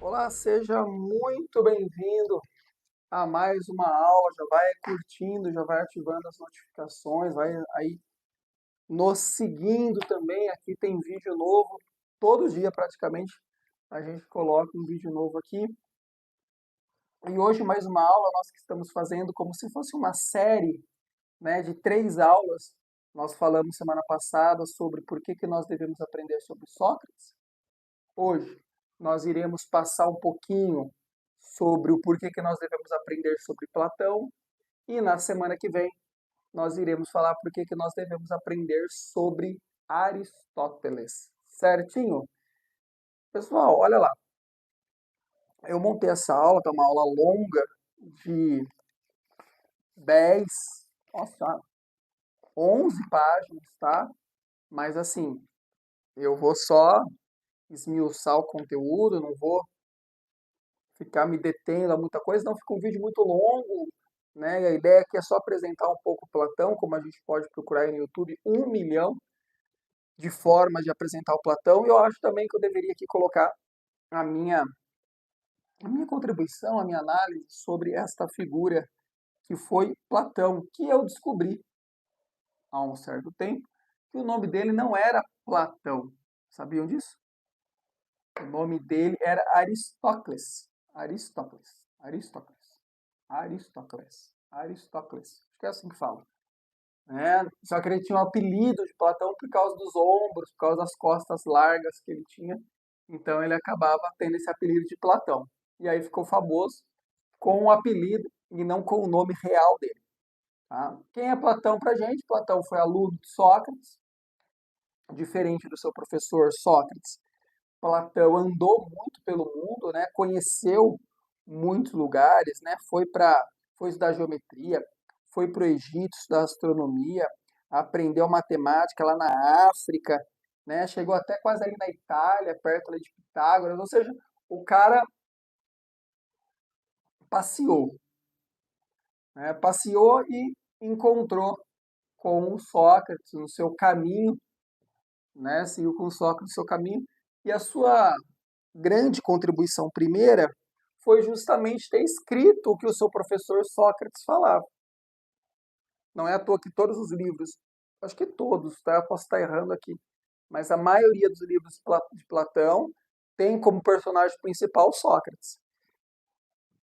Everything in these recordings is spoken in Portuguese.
Olá, seja muito bem-vindo a mais uma aula. Já vai curtindo, já vai ativando as notificações, vai aí nos seguindo também. Aqui tem vídeo novo, todo dia praticamente a gente coloca um vídeo novo aqui. E hoje mais uma aula nós que estamos fazendo como se fosse uma série, né, de 3 aulas. Nós falamos semana passada sobre por que nós devemos aprender sobre Sócrates. Hoje nós iremos passar um pouquinho sobre o porquê que nós devemos aprender sobre Platão e na semana que vem nós iremos falar por que nós devemos aprender sobre Aristóteles. Certinho? Pessoal, olha lá. Eu montei essa aula, tá uma aula longa de 10, nossa, 11 páginas, tá? Mas assim, eu vou só esmiuçar o conteúdo, não vou ficar me detendo a muita coisa, não fica um vídeo muito longo, né? E a ideia aqui é só apresentar um pouco Platão, como a gente pode procurar aí no YouTube, 1 milhão de formas de apresentar o Platão, e eu acho também que eu deveria aqui colocar a minha, a minha contribuição, a minha análise sobre esta figura que foi Platão, que eu descobri há um certo tempo que o nome dele não era Platão. Sabiam disso? O nome dele era Aristócles. Aristócles. Aristócles. Aristócles. Aristócles. Acho que é assim que fala. Só que ele tinha um apelido de Platão por causa dos ombros, por causa das costas largas que ele tinha. Então ele acabava tendo esse apelido de Platão. E aí ficou famoso com o apelido e não com o nome real dele. Tá? Quem é Platão pra gente? Platão foi aluno de Sócrates, diferente do seu professor Sócrates. Platão andou muito pelo mundo, né? Conheceu muitos lugares, né? Foi estudar geometria, foi para o Egito estudar astronomia, aprendeu matemática lá na África, né? Chegou até quase ali na Itália, perto ali de Pitágoras, ou seja, o cara passeou, né? Passeou e encontrou com o Sócrates no seu caminho, né? Seguiu com o Sócrates no seu caminho e a sua grande contribuição primeira foi justamente ter escrito o que o seu professor Sócrates falava. Não é à toa que todos os livros, acho que todos, tá? Eu posso estar errando aqui, mas a maioria dos livros de Platão tem como personagem principal Sócrates.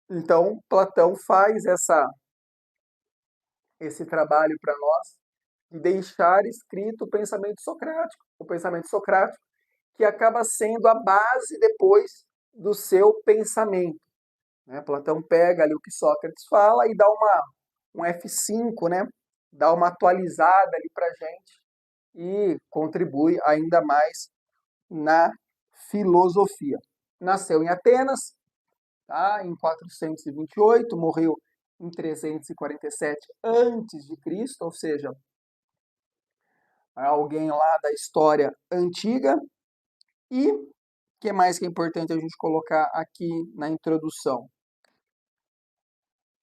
Então, Platão faz esse trabalho para nós de deixar escrito o pensamento socrático, que acaba sendo a base depois do seu pensamento. Né? Platão pega ali o que Sócrates fala e dá um F5, né? Dá uma atualizada ali para a gente e contribui ainda mais na filosofia. Nasceu em Atenas, tá? Em 428, morreu em 347 antes de Cristo, ou seja, alguém lá da história antiga. E o que mais que é importante a gente colocar aqui na introdução?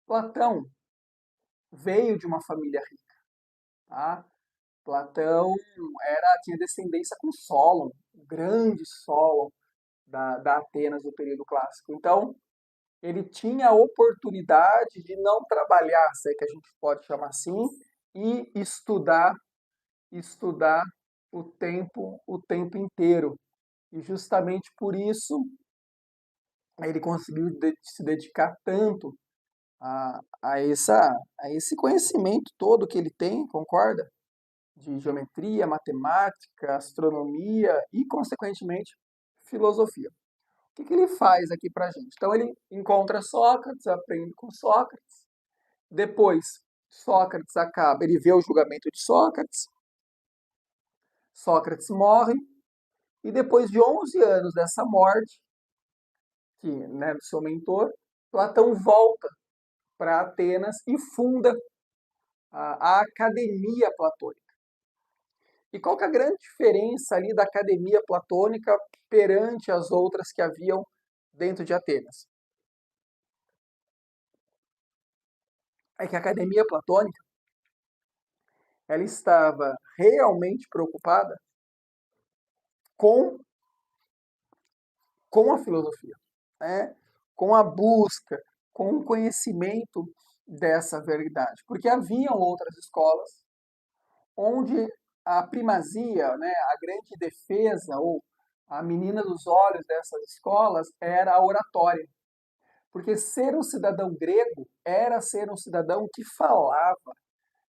Platão veio de uma família rica, tá? Platão tinha descendência com Solon, o grande Solon da Atenas do período clássico. Então, ele tinha a oportunidade de não trabalhar, se é que a gente pode chamar assim, e estudar o tempo inteiro. E justamente por isso ele conseguiu se dedicar tanto a esse conhecimento todo que ele tem, concorda? De geometria, matemática, astronomia e, consequentemente, filosofia. O que ele faz aqui para a gente? Então, ele encontra Sócrates, aprende com Sócrates. Depois, ele vê o julgamento de Sócrates. Sócrates morre. E depois de 11 anos dessa morte, né, do seu mentor, Platão volta para Atenas e funda a Academia Platônica. E qual que é a grande diferença ali da Academia Platônica perante as outras que haviam dentro de Atenas? É que a Academia Platônica ela estava realmente preocupada com, com a filosofia. né, com a busca, com o conhecimento dessa verdade. Porque haviam outras escolas onde a primazia, né, a grande defesa ou a menina dos olhos dessas escolas era a oratória. Porque ser um cidadão grego era ser um cidadão que falava,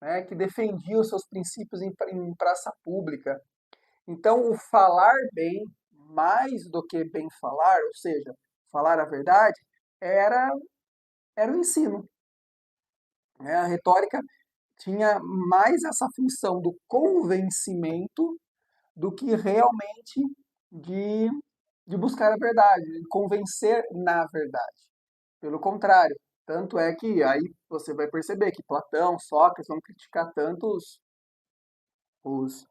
né, que defendia os seus princípios em praça pública. Então, o falar bem, mais do que bem falar, ou seja, falar a verdade, era, era o ensino. Né? A retórica tinha mais essa função do convencimento do que realmente de, de buscar a verdade, de convencer na verdade. Pelo contrário, tanto é que aí você vai perceber que Platão, Sócrates vão criticar tanto os,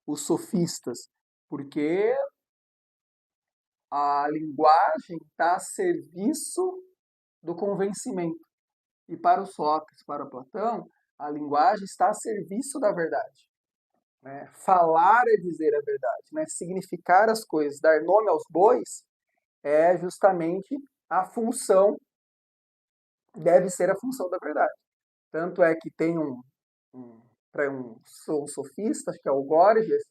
os sofistas, porque a linguagem está a serviço do convencimento. E para o Sócrates, para Platão, a linguagem está a serviço da verdade. Né? Falar é dizer a verdade, né? Significar as coisas, dar nome aos bois, é justamente a função, deve ser a função da verdade. Tanto é que tem um, um sofista, que é o Gorgias,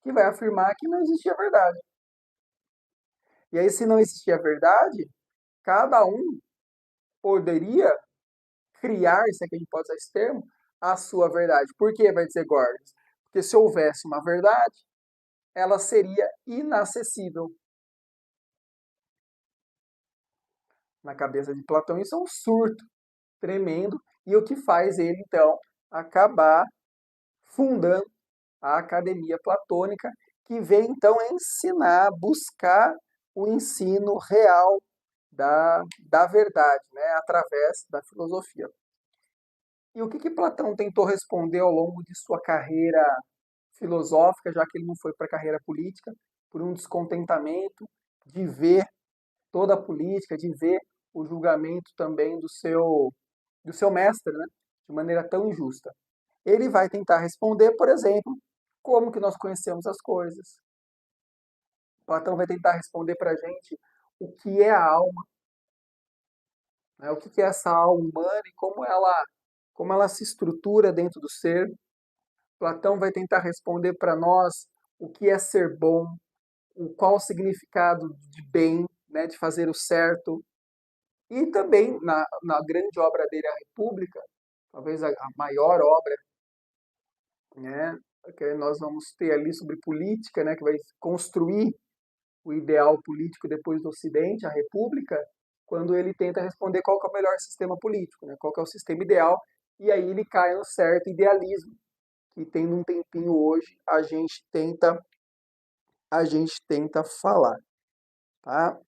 que vai afirmar que não existia verdade. E aí, se não existia verdade, cada um poderia criar, se é que a gente pode usar esse termo, a sua verdade. Por que vai dizer Gorgias? Porque se houvesse uma verdade, ela seria inacessível. Na cabeça de Platão, isso é um surto tremendo, e o que faz ele, então, acabar fundando a Academia Platônica, que vem, então, ensinar, buscar o ensino real da verdade, né, através da filosofia. E o que Platão tentou responder ao longo de sua carreira filosófica, já que ele não foi para a carreira política, por um descontentamento de ver toda a política, de ver o julgamento também do seu mestre, né, de maneira tão injusta. Ele vai tentar responder, por exemplo, como que nós conhecemos as coisas. Platão vai tentar responder para a gente o que é a alma, né, o que é essa alma humana e como ela se estrutura dentro do ser. Platão vai tentar responder para nós o que é ser bom, qual o significado de bem, né, de fazer o certo. E também na grande obra dele, A República, talvez a maior obra, né, que nós vamos ter ali sobre política, né, que vai construir o ideal político depois do Ocidente, a República, quando ele tenta responder qual que é o melhor sistema político, né, qual que é o sistema ideal, e aí ele cai no certo idealismo, que tendo um tempinho hoje, a gente tenta falar, tá?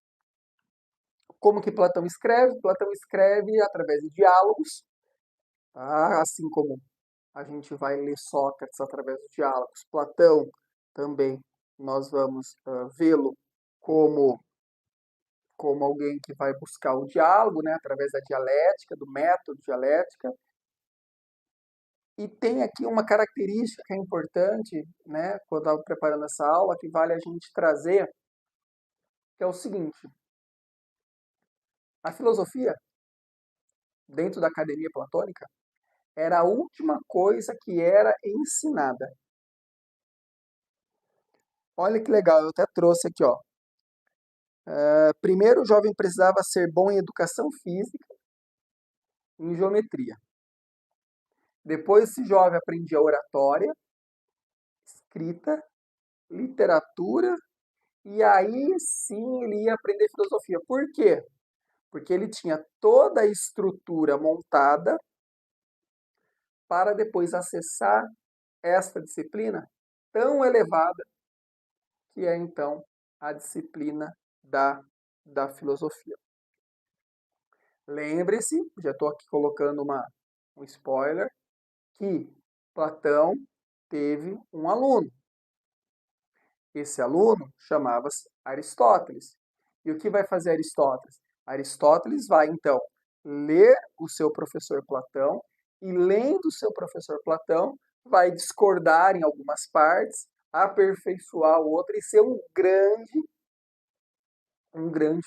Como que Platão escreve? Platão escreve através de diálogos, tá? Assim como a gente vai ler Sócrates através dos diálogos. Platão também nós vamos vê-lo como como alguém que vai buscar o diálogo, né, através da dialética, do método dialética. E tem aqui uma característica que é importante, né, quando eu estava preparando essa aula, que vale a gente trazer, que é o seguinte: a filosofia, dentro da academia platônica, era a última coisa que era ensinada. Olha que legal, eu até trouxe aqui, ó. Primeiro, o jovem precisava ser bom em educação física e em geometria. Depois, esse jovem aprendia oratória, escrita, literatura, e aí sim ele ia aprender filosofia. Por quê? Porque ele tinha toda a estrutura montada para depois acessar esta disciplina tão elevada que é então a disciplina da filosofia. Lembre-se, já estou aqui colocando um spoiler, que Platão teve um aluno. Esse aluno chamava-se Aristóteles. E o que vai fazer Aristóteles? Aristóteles vai, então, ler o seu professor Platão e, lendo o seu professor Platão, vai discordar em algumas partes, aperfeiçoar o outro e ser um grande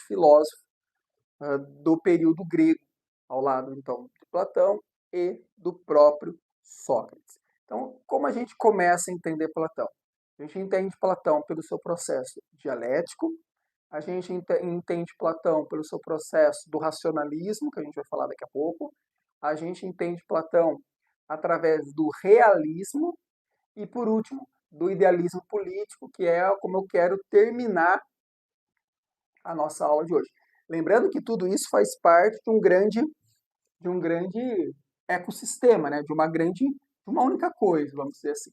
filósofo do período grego, ao lado, então, de Platão e do próprio Sócrates. Então, como a gente começa a entender Platão? A gente entende Platão pelo seu processo dialético, a gente entende Platão pelo seu processo do racionalismo, que a gente vai falar daqui a pouco, a gente entende Platão através do realismo e, por último, do idealismo político, que é como eu quero terminar a nossa aula de hoje. Lembrando que tudo isso faz parte de um grande ecossistema, né? De uma única coisa, vamos dizer assim.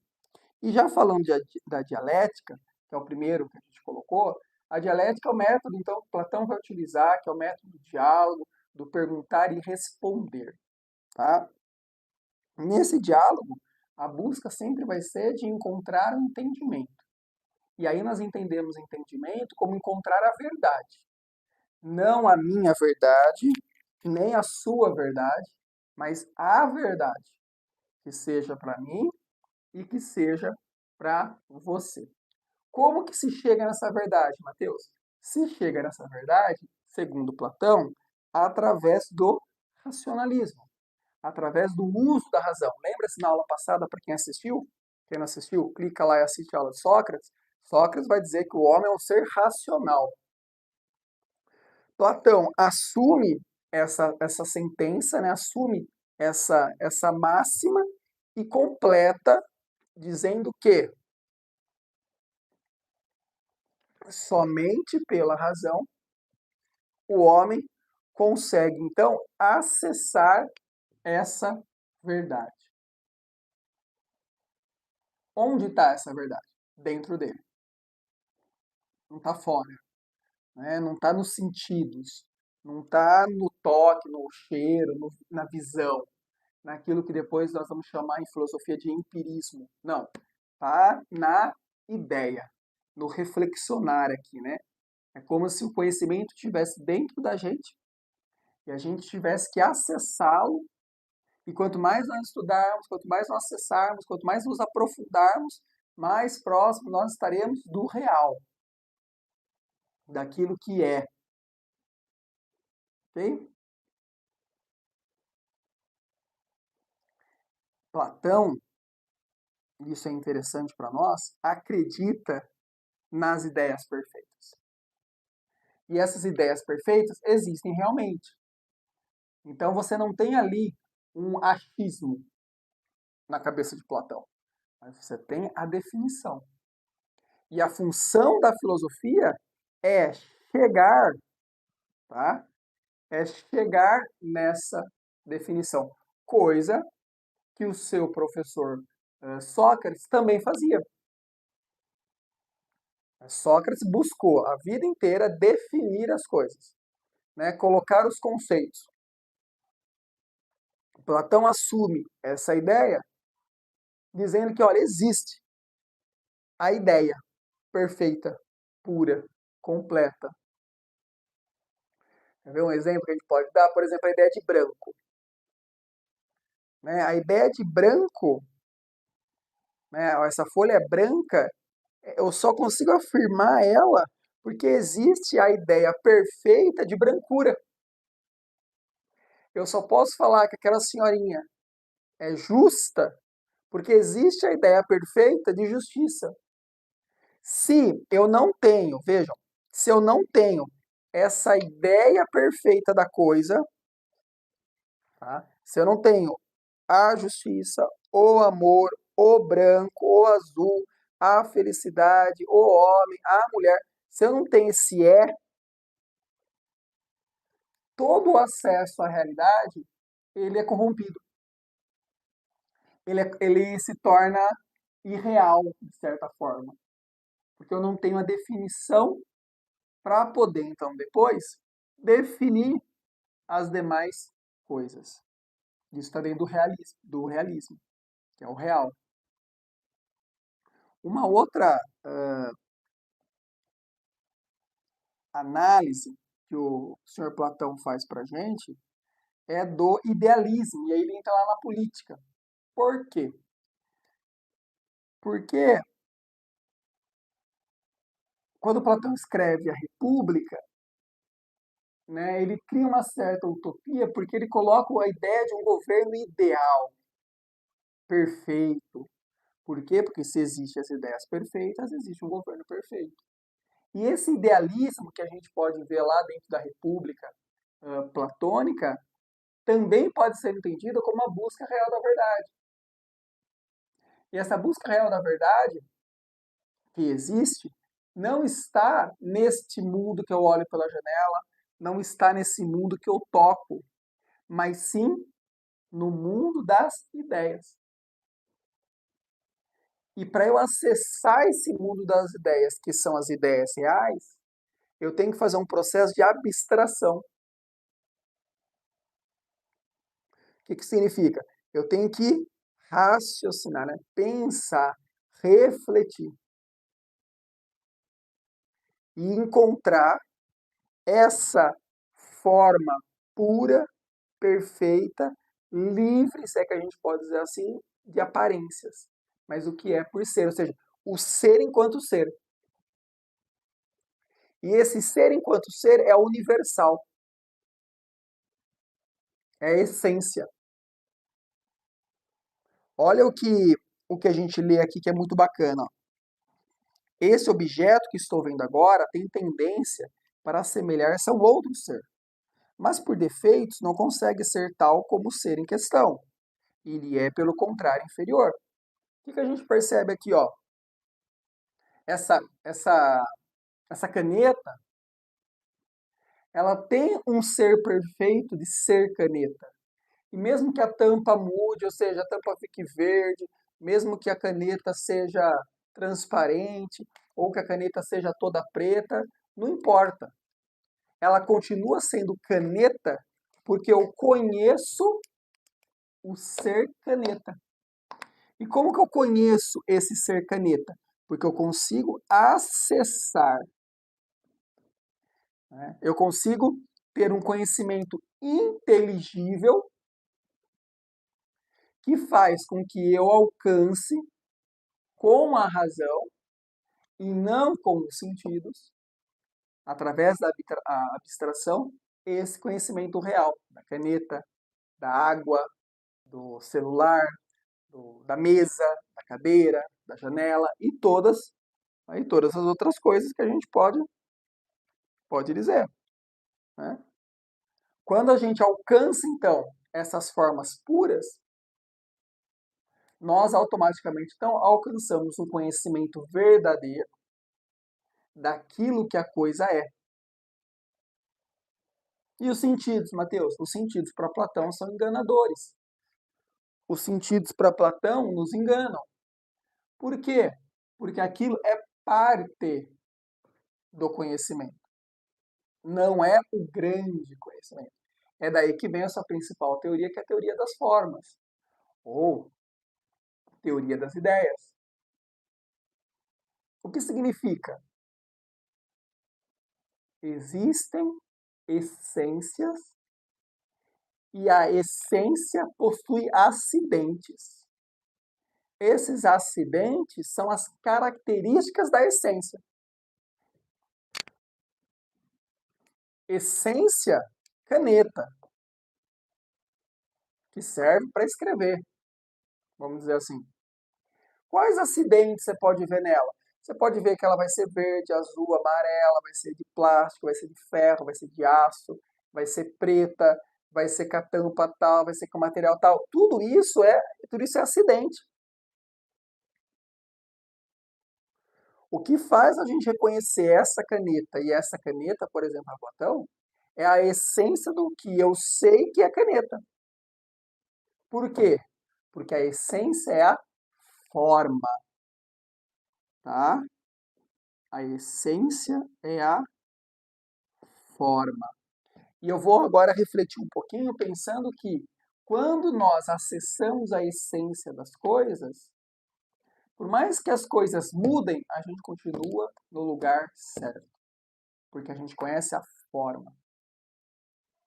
E já falando da dialética, que é o primeiro que a gente colocou, a dialética é o método, então, que Platão vai utilizar, que é o método do diálogo, do perguntar e responder, tá? Nesse diálogo, a busca sempre vai ser de encontrar um entendimento. E aí nós entendemos entendimento como encontrar a verdade. Não a minha verdade, nem a sua verdade, mas a verdade, que seja para mim e que seja para você. Como que se chega nessa verdade, Mateus? Se chega nessa verdade, segundo Platão, através do racionalismo, através do uso da razão. Lembra-se na aula passada, para quem assistiu? Quem não assistiu, clica lá e assiste a aula de Sócrates. Sócrates vai dizer que o homem é um ser racional. Platão assume essa sentença, né? Assume essa máxima e completa dizendo que somente pela razão o homem consegue, então, acessar essa verdade. Onde está essa verdade? Dentro dele. Não está fora. Né? Não está nos sentidos. Não está no toque, no cheiro, na visão. Naquilo que depois nós vamos chamar em filosofia de empirismo. Não. Está na ideia. No reflexionar aqui, né? É como se o conhecimento estivesse dentro da gente e a gente tivesse que acessá-lo. E quanto mais nós estudarmos, quanto mais nós acessarmos, quanto mais nos aprofundarmos, mais próximo nós estaremos do real, daquilo que é. Ok? Platão, isso é interessante para nós, acredita nas ideias perfeitas. E essas ideias perfeitas existem realmente. Então você não tem ali um achismo na cabeça de Platão, mas você tem a definição. E a função da filosofia é chegar, tá? É chegar nessa definição, coisa que o seu professor Sócrates também fazia. Sócrates buscou a vida inteira definir as coisas, né? Colocar os conceitos. Platão assume essa ideia dizendo que, olha, existe a ideia perfeita, pura, completa. Quer ver um exemplo que a gente pode dar? Por exemplo, a ideia de branco. Né? A ideia de branco, né? Essa folha é branca, eu só consigo afirmar ela porque existe a ideia perfeita de brancura. Eu só posso falar que aquela senhorinha é justa porque existe a ideia perfeita de justiça. Se eu não tenho, vejam, se eu não tenho essa ideia perfeita da coisa, tá? Se eu não tenho a justiça, o amor, o branco, o azul, a felicidade, o homem, a mulher, se eu não tenho esse todo o acesso à realidade, ele é corrompido. Ele se torna irreal, de certa forma. Porque eu não tenho a definição para poder, então, depois, definir as demais coisas. Isso está dentro do realismo, que é o real. Uma outra análise que o senhor Platão faz para a gente é do idealismo, e aí ele entra lá na política. Por quê? Porque quando Platão escreve a República, né? Ele cria uma certa utopia porque ele coloca a ideia de um governo ideal, perfeito. Por quê? Porque se existem as ideias perfeitas, existe um governo perfeito. E esse idealismo que a gente pode ver lá dentro da República platônica também pode ser entendido como a busca real da verdade. E essa busca real da verdade que existe não está neste mundo que eu olho pela janela, não está nesse mundo que eu toco, mas sim no mundo das ideias. E para eu acessar esse mundo das ideias, que são as ideias reais, eu tenho que fazer um processo de abstração. O que significa? Eu tenho que raciocinar, né? Pensar, refletir e encontrar essa forma pura, perfeita, livre, se é que a gente pode dizer assim, de aparências. Mas o que é por ser, ou seja, o ser enquanto ser. E esse ser enquanto ser é universal, é a essência. Olha o que a gente lê aqui que é muito bacana. Esse objeto que estou vendo agora tem tendência para assemelhar-se a um outro ser, mas por defeitos não consegue ser tal como o ser em questão. Ele é, pelo contrário, inferior. O que a gente percebe aqui, ó? Essa, essa, essa caneta, ela tem um ser perfeito de ser caneta. E mesmo que a tampa mude, ou seja, a tampa fique verde, mesmo que a caneta seja transparente, ou que a caneta seja toda preta, não importa. Ela continua sendo caneta porque eu conheço o ser caneta. E como que eu conheço esse ser caneta? Porque eu consigo acessar, né? Eu consigo ter um conhecimento inteligível que faz com que eu alcance com a razão e não com os sentidos, através da abstração, esse conhecimento real da caneta, da água, do celular, da mesa, da cadeira, da janela e todas as outras coisas que a gente pode dizer, né? Quando a gente alcança, então, essas formas puras, nós automaticamente, então, alcançamos um conhecimento verdadeiro daquilo que a coisa é. E os sentidos, Mateus? Os sentidos para Platão são enganadores. Os sentidos para Platão nos enganam. Por quê? Porque aquilo é parte do conhecimento, não é o grande conhecimento. É daí que vem a sua principal teoria, que é a teoria das formas, ou teoria das ideias. O que significa? Existem essências e a essência possui acidentes. Esses acidentes são as características da essência. Essência, caneta, que serve para escrever, vamos dizer assim. Quais acidentes você pode ver nela? Você pode ver que ela vai ser verde, azul, amarela, vai ser de plástico, vai ser de ferro, vai ser de aço, vai ser preta, vai ser com a tampa tal, vai ser com material tal. Tudo isso é acidente. O que faz a gente reconhecer essa caneta e essa caneta, por exemplo, a Platão, é a essência do que eu sei que é caneta. Por quê? Porque a essência é a forma, tá? A essência é a forma. E eu vou agora refletir um pouquinho pensando que quando nós acessamos a essência das coisas, por mais que as coisas mudem, a gente continua no lugar certo, porque a gente conhece a forma.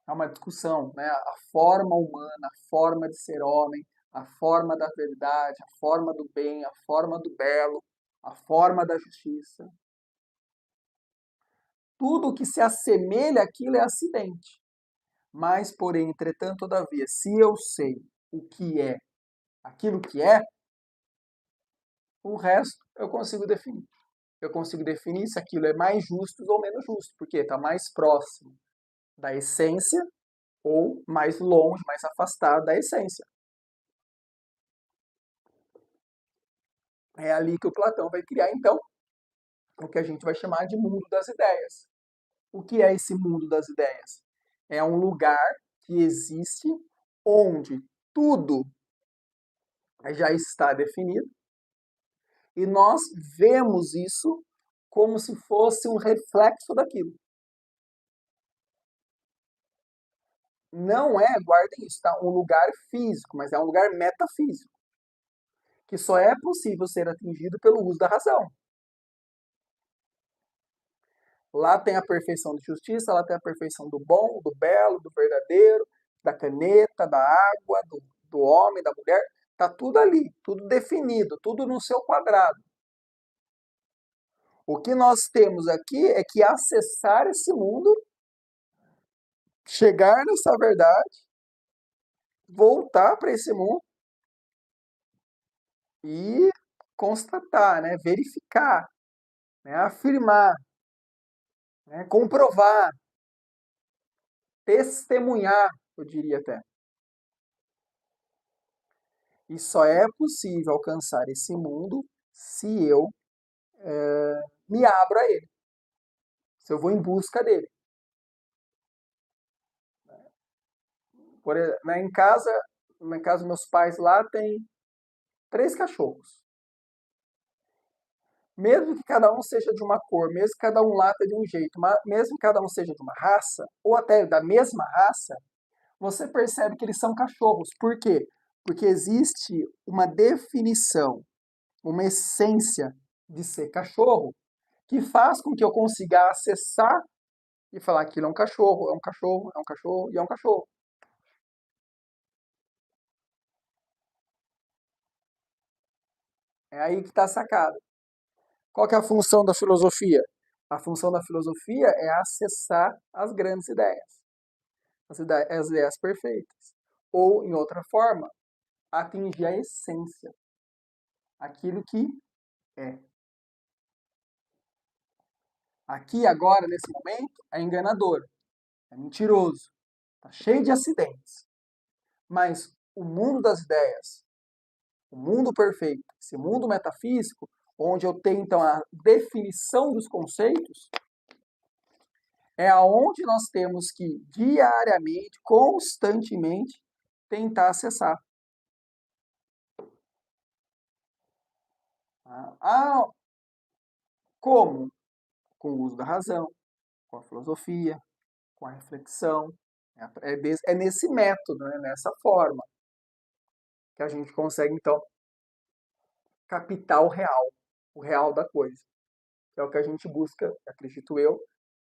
É uma discussão, né? A forma humana, a forma de ser homem, a forma da verdade, a forma do bem, a forma do belo, a forma da justiça. Tudo que se assemelha àquilo é acidente. Mas, porém, entretanto, todavia, se eu sei o que é aquilo que é, o resto eu consigo definir. Eu consigo definir se aquilo é mais justo ou menos justo, porque está mais próximo da essência ou mais longe, mais afastado da essência. É ali que o Platão vai criar, então, o que a gente vai chamar de mundo das ideias. O que é esse mundo das ideias? É um lugar que existe onde tudo já está definido e nós vemos isso como se fosse um reflexo daquilo. Não é, guardem isso, tá? Um lugar físico, mas é um lugar metafísico, que só é possível ser atingido pelo uso da razão. Lá tem a perfeição de justiça, lá tem a perfeição do bom, do belo, do verdadeiro, da caneta, da água, do homem, da mulher. Tá tudo ali, tudo definido, tudo no seu quadrado. O que nós temos aqui é que acessar esse mundo, chegar nessa verdade, voltar para esse mundo e constatar, né, verificar, né, afirmar, né, comprovar, testemunhar, eu diria até. E só é possível alcançar esse mundo se eu me abro a ele, se eu vou em busca dele. Né, em casa dos meus pais lá tem 3 cachorros. Mesmo que cada um seja de uma cor, mesmo que cada um lata de um jeito, mesmo que cada um seja de uma raça, ou até da mesma raça, você percebe que eles são cachorros. Por quê? Porque existe uma definição, uma essência de ser cachorro, que faz com que eu consiga acessar e falar que aquilo é um cachorro, é um cachorro, é um cachorro e é um cachorro. É aí que está a sacada. Qual que é a função da filosofia? A função da filosofia é acessar as grandes ideias, as ideias perfeitas. Ou, em outra forma, atingir a essência, aquilo que é. Aqui, agora, nesse momento, é enganador, é mentiroso, está cheio de acidentes. Mas o mundo das ideias, o mundo perfeito, esse mundo metafísico, onde eu tenho então a definição dos conceitos, é aonde nós temos que diariamente, constantemente, tentar acessar. Ah, como? Com o uso da razão, com a filosofia, com a reflexão. É nesse método, né, nessa forma, que a gente consegue, então, captar o real da coisa. Que é o que a gente busca, acredito eu,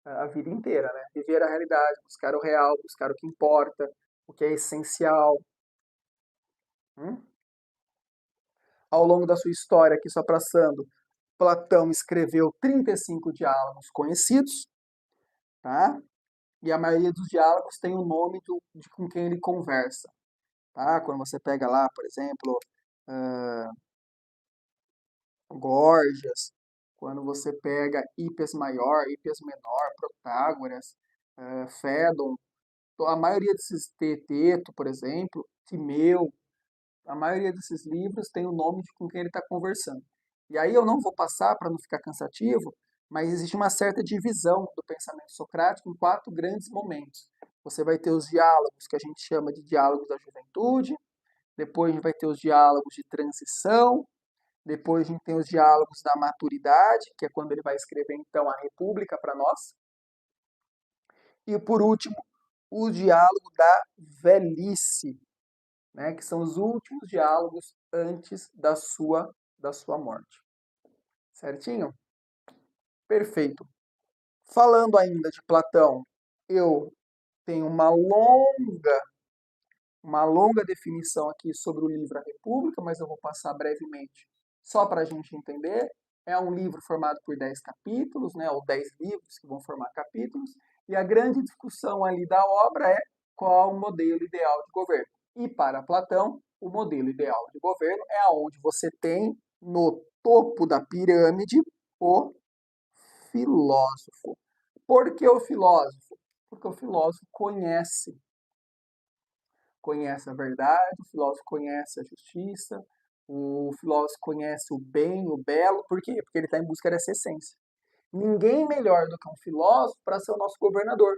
a vida inteira, né? Viver a realidade, buscar o real, buscar o que importa, o que é essencial. Hum? Ao longo da sua história, aqui só passando, Platão escreveu 35 diálogos conhecidos, tá? E a maioria dos diálogos tem o nome de com quem ele conversa, tá? Quando você pega lá, por exemplo, Gorgias, quando você pega Hípias maior, Hípias menor, Protágoras, Fédon, a maioria desses Teeteto, por exemplo, Timeu, a maioria desses livros tem o nome de com quem ele está conversando. E aí eu não vou passar para não ficar cansativo, mas existe uma certa divisão do pensamento socrático em 4 grandes momentos. Você vai ter os diálogos, que a gente chama de diálogos da juventude, depois a gente vai ter os diálogos de transição, depois a gente tem os diálogos da maturidade, que é quando ele vai escrever então a República para nós, e por último, o diálogo da velhice, né, que são os últimos diálogos antes da sua morte. Certinho? Perfeito. Falando ainda de Platão, eu tenho uma longa definição aqui sobre o livro A República, mas eu vou passar brevemente só para a gente entender. É um livro formado por 10 capítulos, né, ou 10 livros que vão formar capítulos, e a grande discussão ali da obra é qual o modelo ideal de governo. E para Platão, o modelo ideal de governo é onde você tem no topo da pirâmide o filósofo. Por que o filósofo? Porque o filósofo conhece a verdade, o filósofo conhece a justiça, o filósofo conhece o bem, o belo. Por quê? Porque ele está em busca dessa essência. Ninguém melhor do que um filósofo para ser o nosso governador.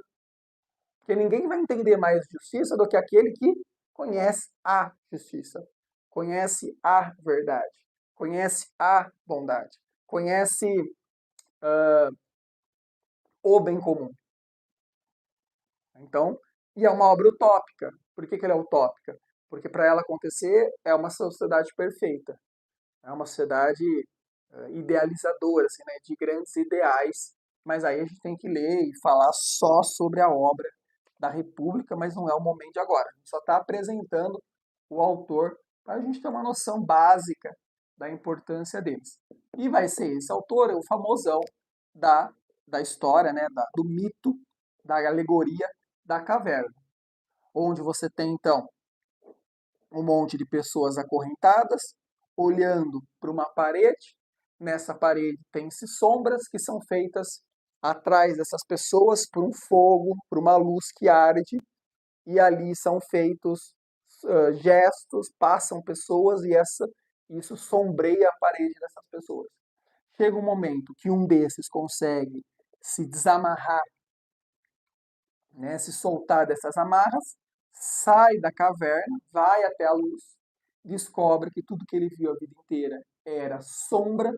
Porque ninguém vai entender mais justiça do que aquele que conhece a justiça, conhece a verdade, conhece a bondade, conhece o bem comum. Então, e é uma obra utópica. Por que ela é utópica? Porque para ela acontecer é uma sociedade perfeita, é uma sociedade idealizadora, assim, né, de grandes ideais. Mas aí a gente tem que ler e falar só sobre a obra da República, mas não é o momento de agora. A gente só está apresentando o autor para a gente ter uma noção básica da importância deles. E vai ser esse autor, o famosão da, da história, né, do mito, da alegoria da caverna, onde você tem, então, um monte de pessoas acorrentadas, olhando para uma parede. Nessa parede tem-se sombras que são feitas atrás dessas pessoas por um fogo, por uma luz que arde, e ali são feitos gestos, passam pessoas e isso sombreia a parede dessas pessoas. Chega um momento que um desses consegue se desamarrar, né, se soltar dessas amarras, sai da caverna, vai até a luz, descobre que tudo que ele viu a vida inteira era sombra,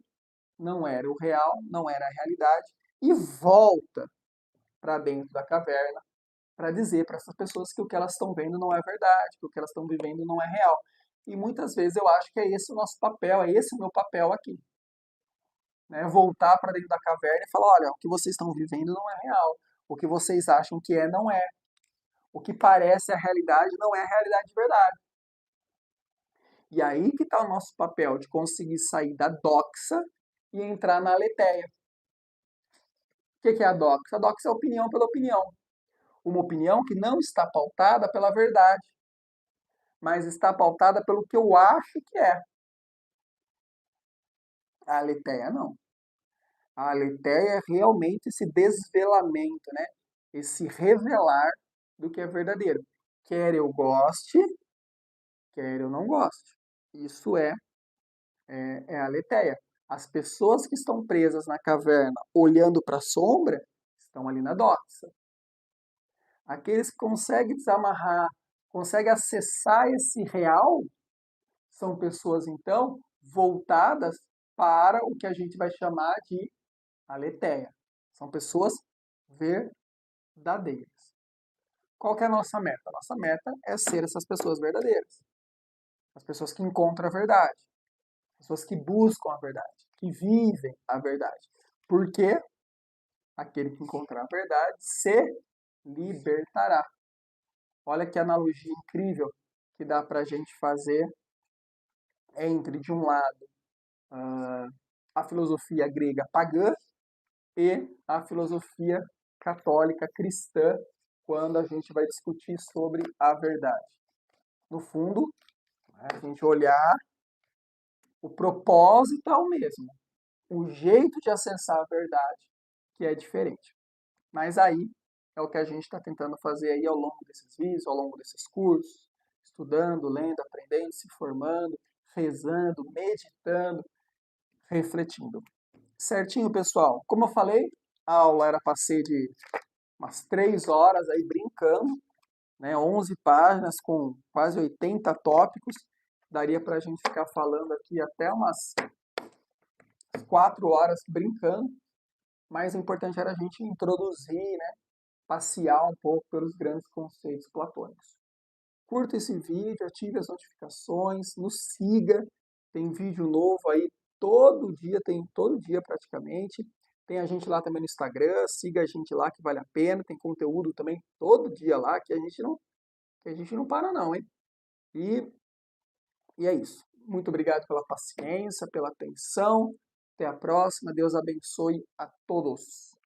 não era o real, não era a realidade, e volta para dentro da caverna para dizer para essas pessoas que o que elas estão vendo não é verdade, que o que elas estão vivendo não é real. E muitas vezes eu acho que é esse o nosso papel, é esse o meu papel aqui. Né? Voltar para dentro da caverna e falar, olha, o que vocês estão vivendo não é real. O que vocês acham que é, não é. O que parece a realidade não é a realidade de verdade. E aí que está o nosso papel, de conseguir sair da doxa e entrar na aletheia. O que é a doxa? A doxa é opinião pela opinião. Uma opinião que não está pautada pela verdade, mas está pautada pelo que eu acho que é. A aletheia não. A aletheia é realmente esse desvelamento, né? Esse revelar do que é verdadeiro. Quer eu goste, quer eu não goste. Isso é a aletheia. As pessoas que estão presas na caverna, olhando para a sombra, estão ali na doxa. Aqueles que conseguem desamarrar, conseguem acessar esse real, são pessoas, então, voltadas para o que a gente vai chamar de aletheia. São pessoas verdadeiras. Qual que é a nossa meta? A nossa meta é ser essas pessoas verdadeiras. As pessoas que encontram a verdade. Pessoas que buscam a verdade. Que vivem a verdade. Porque aquele que encontrar a verdade se libertará. Olha que analogia incrível que dá para a gente fazer entre, de um lado, a filosofia grega pagã e a filosofia católica cristã, quando a gente vai discutir sobre a verdade. No fundo, a gente olhar, o propósito é o mesmo, o jeito de acessar a verdade que é diferente. Mas aí é o que a gente está tentando fazer aí ao longo desses vídeos, ao longo desses cursos, estudando, lendo, aprendendo, se formando, rezando, meditando, refletindo. Certinho, pessoal? Como eu falei, a aula era para ser de umas 3 horas aí brincando, né? 11 páginas com quase 80 tópicos. Daria para a gente ficar falando aqui até umas 4 horas brincando, mas o importante era a gente introduzir, né? Passear um pouco pelos grandes conceitos platônicos. Curta esse vídeo, ative as notificações, nos siga, tem vídeo novo aí todo dia, tem todo dia praticamente. Tem a gente lá também no Instagram, siga a gente lá que vale a pena, tem conteúdo também todo dia lá que a gente não para não, hein? E é isso. Muito obrigado pela paciência, pela atenção. Até a próxima. Deus abençoe a todos.